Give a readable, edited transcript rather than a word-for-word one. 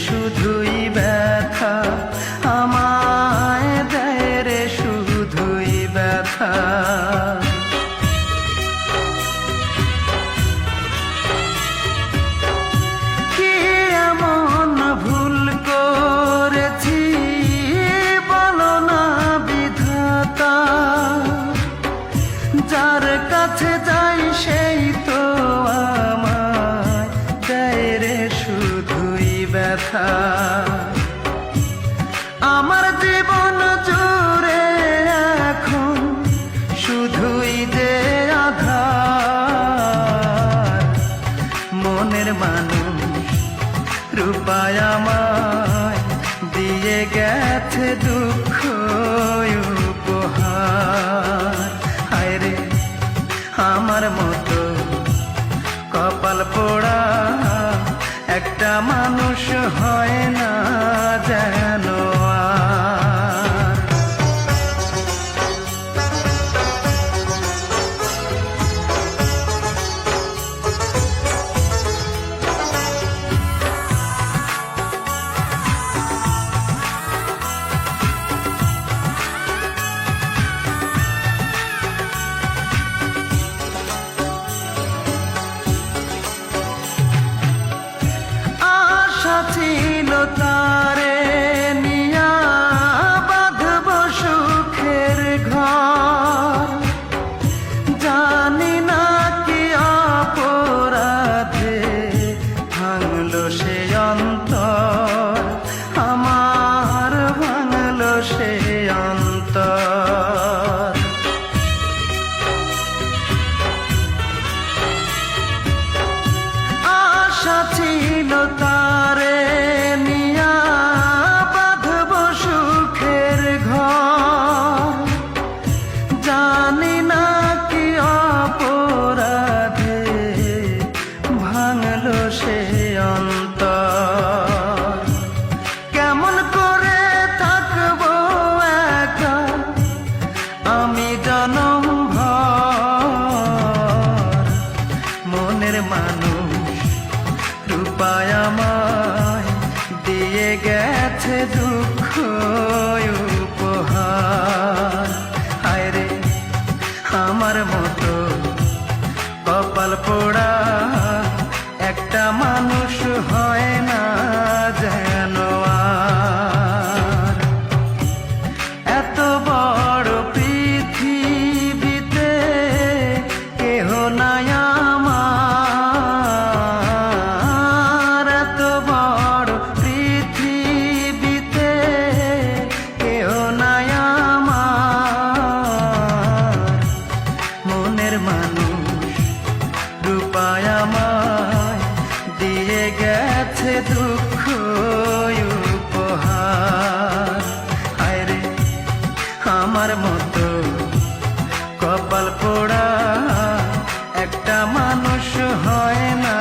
শুধুই ব্যথা, আমায় দেয় রে শুধুই ব্যথা। কি এমন ভুল করেছি বলো না বিধাতা, যার কাছে যাই সেই তো আমায় দেয় রে শুধুই ব্যথা। আমার জীবন জুড়ে এখন শুধুই যে আধার, মনের মানুষ রূপায় আমায় দিয়ে গেছে দুঃখ উপহার। হায় রে আমার মতো কপাল পোড়া একটা মানুষ হয় না যেন আর। ছিল তারে নিয়া বাঁধব সুখের ঘর, জানি না কি অপরাধে ভাঙলো সে অন্তর, আমার ভাঙলো সে অন্তর। আশা ছিল তারে নিয়া বাঁধব সুখের ঘর, জানি না কি অপরাধে ভাঙলো সে অন্তর। কেমন করে থাকবো একা আমি জনম ভর, মনের মানুষ রূপায় আমায় দিয়ে গেছে দুঃখ উপহার। হায় রে আমার মতো কপাল পোড়া একটা মানুষ হয় না যেন আর। এত বড় পৃথিবীতে কেহ নাই আমার, এত বড় পৃথিবীতে কেহ নাই আমার, মনের মানুষ রূপায় আমায় দিয়ে গেছে দুঃখ উপহার। হায় রে আমার মতো কপাল পোড়া একটা মানুষ হয় না